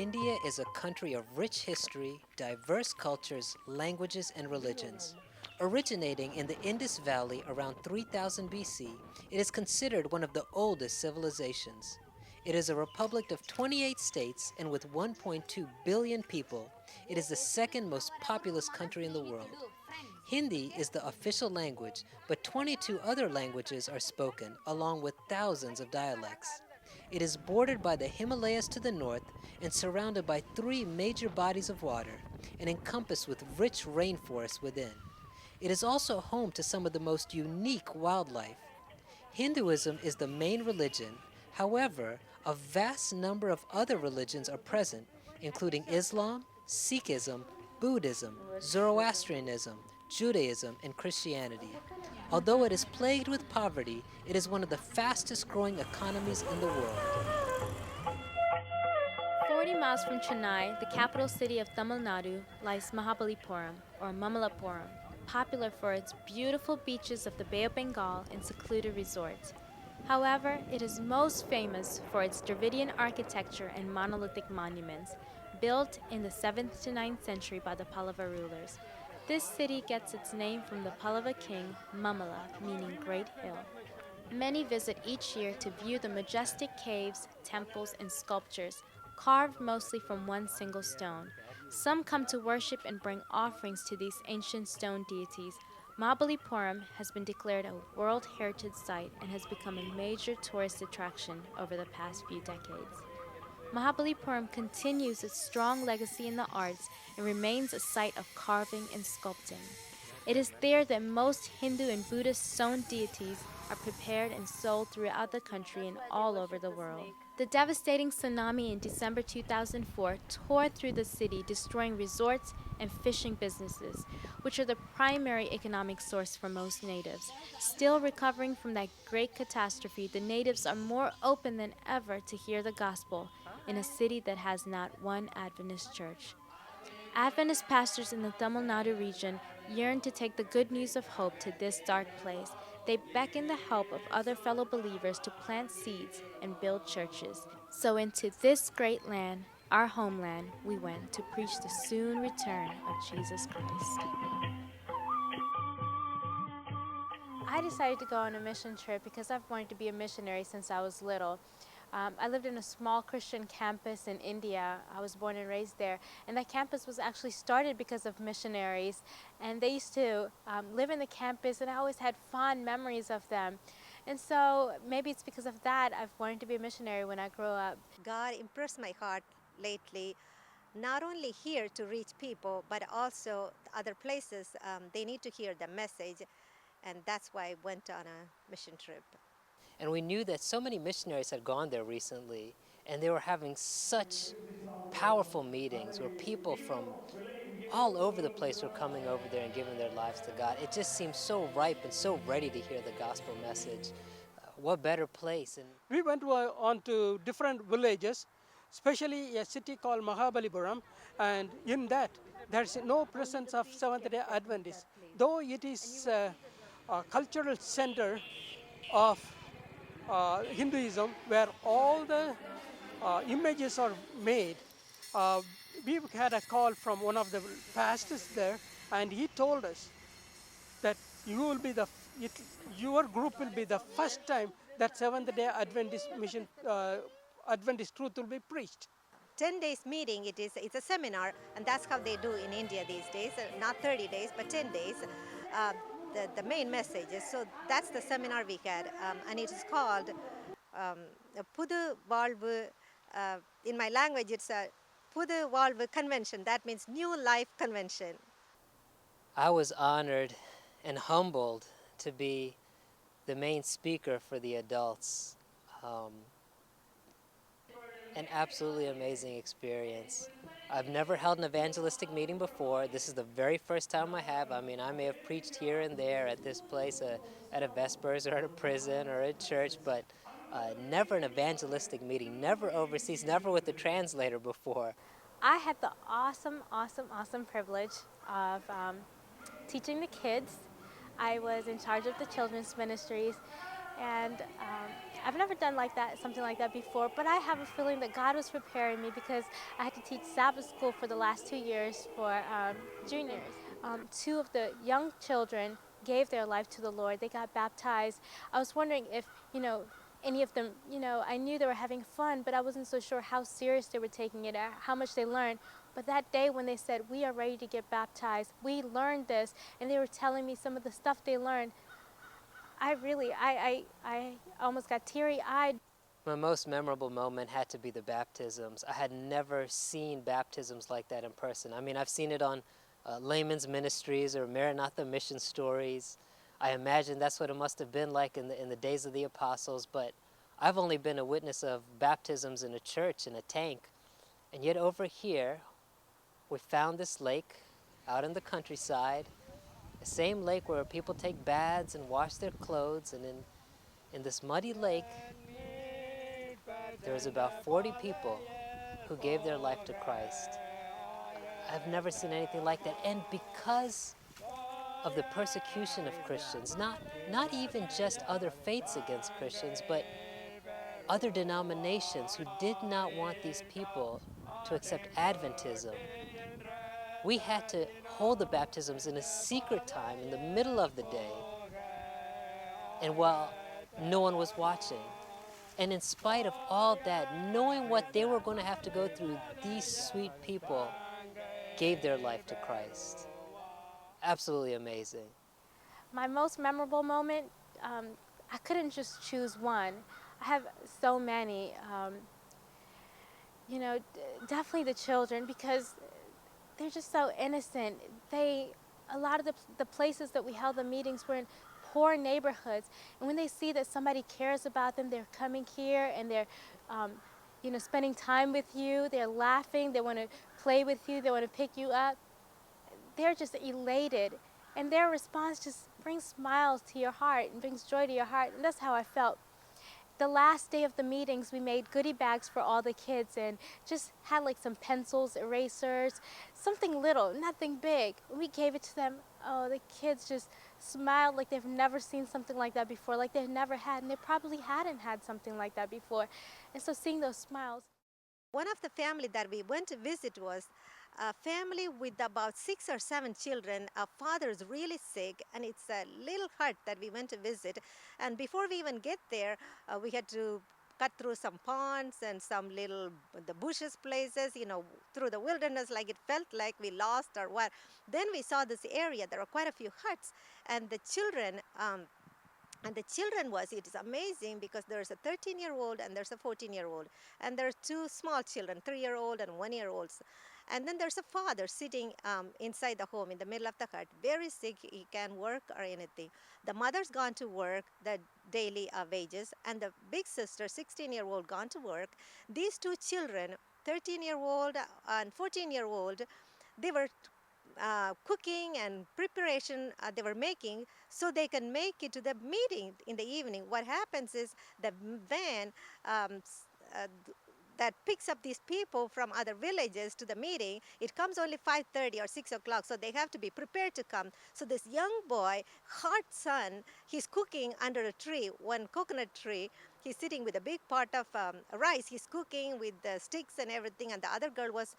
India is a country of rich history, diverse cultures, languages, and religions. Originating in the Indus Valley around 3000 BC, it is considered one of the oldest civilizations. It is a republic of 28 states, and with 1.2 billion people, it is the second most populous country in the world. Hindi is the official language, but 22 other languages are spoken, along with thousands of dialects. It is bordered by the Himalayas to the north and surrounded by three major bodies of water and encompassed with rich rainforests within. It is also home to some of the most unique wildlife. Hinduism is the main religion. However, a vast number of other religions are present, including Islam, Sikhism, Buddhism, Zoroastrianism, Judaism, and Christianity. Although it is plagued with poverty, it is one of the fastest growing economies in the world. 40 miles from Chennai, the capital city of Tamil Nadu, lies Mahabalipuram, or Mammalapuram, popular for its beautiful beaches of the Bay of Bengal and secluded resorts. However, it is most famous for its Dravidian architecture and monolithic monuments, built in the 7th to 9th century by the Pallava rulers. This city gets its name from the Pallava king Mamala, meaning great hill. Many visit each year to view the majestic caves, temples, and sculptures, carved mostly from one single stone. Some come to worship and bring offerings to these ancient stone deities. Mahabalipuram has been declared a World Heritage Site and has become a major tourist attraction over the past few decades. Mahabalipuram continues its strong legacy in the arts and remains a site of carving and sculpting. It is there that most Hindu and Buddhist stone deities are prepared and sold throughout the country and all over the world. The devastating tsunami in December 2004 tore through the city, destroying resorts and fishing businesses, which are the primary economic source for most natives. Still recovering from that great catastrophe, the natives are more open than ever to hear the gospel in a city that has not one Adventist church. Adventist pastors in the Tamil Nadu region yearn to take the good news of hope to this dark place. They beckon the help of other fellow believers to plant seeds and build churches. So into this great land, our homeland, we went to preach the soon return of Jesus Christ. I decided to go on a mission trip because I've wanted to be a missionary since I was little. I lived in a small Christian campus in India. I was born and raised there. And that campus was actually started because of missionaries. And they used to live in the campus, and I always had fond memories of them. And so maybe it's because of that I've wanted to be a missionary when I grow up. God impressed my heart lately, not only here to reach people, but also other places. They need to hear the message, and that's why I went on a mission trip. And we knew that so many missionaries had gone there recently, and they were having such powerful meetings where people from all over the place were coming over there and giving their lives to God. It just seemed so ripe and so ready to hear the gospel message. What better place? And We went on to different villages, especially a city called Mahabalipuram, and in that there's no presence of Seventh-day Adventists, though it is a cultural center of Hinduism where all the images are made. Uh, we had a call from one of the pastors there, and he told us that you will be your group will be the first time that Seventh-day Adventist mission, Adventist truth will be preached. 10 days meeting, it's a seminar, and that's how they do in India these days, not 30 days, but 10 days. Uh, the main messages. So that's the seminar we had, and it is called Pudu Valvu. In my language, it's a Pudu Valvu Convention. That means New Life Convention. I was honored and humbled to be the main speaker for the adults. An absolutely amazing experience. I've never held an evangelistic meeting before. This is the very first time I have. I mean, I may have preached here and there at this place, at a Vespers or at a prison or at church, but never an evangelistic meeting, never overseas, never with a translator before. I had the awesome privilege of teaching the kids. I was in charge of the children's ministries, and I've never done like that, something like that before, but I have a feeling that God was preparing me because I had to teach Sabbath school for the last 2 years for juniors. Two of the young children gave their life to the Lord. They got baptized. I was wondering if, any of them, I knew they were having fun, but I wasn't so sure how serious they were taking it, or how much they learned. But that day when they said, we are ready to get baptized, we learned this, and they were telling me some of the stuff they learned, I almost got teary-eyed. My most memorable moment had to be the baptisms. I had never seen baptisms like that in person. I mean, I've seen it on Layman's Ministries or Maranatha Mission Stories. I imagine that's what it must have been like in the days of the apostles, but I've only been a witness of baptisms in a church, in a tank. And yet over here, we found this lake out in the countryside, the same lake where people take baths and wash their clothes, and in this muddy lake, there was about 40 people who gave their life to Christ. I've never seen anything like that. And because of the persecution of Christians, not even just other faiths against Christians, but other denominations who did not want these people to accept Adventism, we had to hold the baptisms in a secret time in the middle of the day, and while no one was watching. And in spite of all that, knowing what they were going to have to go through, these sweet people gave their life to Christ. Absolutely amazing. My most memorable moment, um, I couldn't just choose one. I have so many. Definitely the children, because they're just so innocent. A lot of the places that we held the meetings were in poor neighborhoods, and when they see that somebody cares about them, they're coming here and they're, um, spending time with you. They're laughing. They want to play with you. They want to pick you up. They're just elated, and their response just brings smiles to your heart and brings joy to your heart, and that's how I felt. The last day of the meetings, we made goodie bags for all the kids and just had like some pencils, erasers, something little, nothing big. We gave it to them. Oh, the kids just smiled like they've never seen something like that before, like they've never had, and they probably hadn't had something like that before. And so seeing those smiles. One of the family that we went to visit was a family with about 6 or 7 children. A father is really sick, and it's a little hut that we went to visit. And before we even get there, we had to cut through some ponds and some little the bushes places, through the wilderness, like it felt like we lost or what. Then we saw this area. There were quite a few huts, and the children. It is amazing because there's a 13-year-old and there's a 14-year-old. And there are two small children, 3-year-old and 1-year-olds. And then there's a father sitting inside the home in the middle of the hut, very sick. He can't work or anything. The mother's gone to work, the daily wages, and the big sister, 16-year-old, gone to work. These two children, 13-year-old and 14-year-old, they were cooking and preparation they were making so they can make it to the meeting in the evening. What happens is the van that picks up these people from other villages to the meeting, it comes only 5:30 or 6 o'clock, so they have to be prepared to come. So this young boy, hot sun, he's cooking under a tree, one coconut tree. He's sitting with a big pot of rice. He's cooking with the sticks and everything, and the other girl was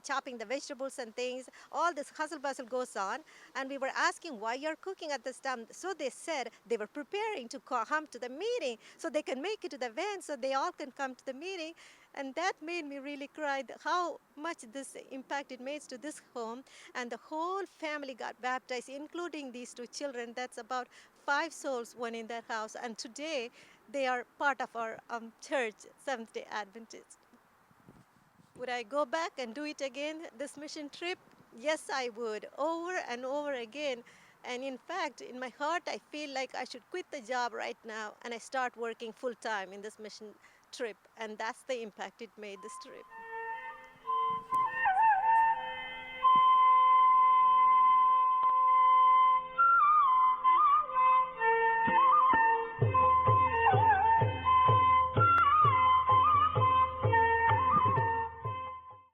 chopping the vegetables and things. All this hustle bustle goes on, and we were asking why you're cooking at this time. So they said they were preparing to come to the meeting so they can make it to the van so they all can come to the meeting. And that made me really cry, how much this impact it made to this home. And the whole family got baptized, including these two children. That's about 5 souls went in that house. And today, they are part of our church, Seventh-day Adventist. Would I go back and do it again, this mission trip? Yes, I would, over and over again. And in fact, in my heart, I feel like I should quit the job right now and I start working full time in this mission trip. And that's the impact it made, this trip.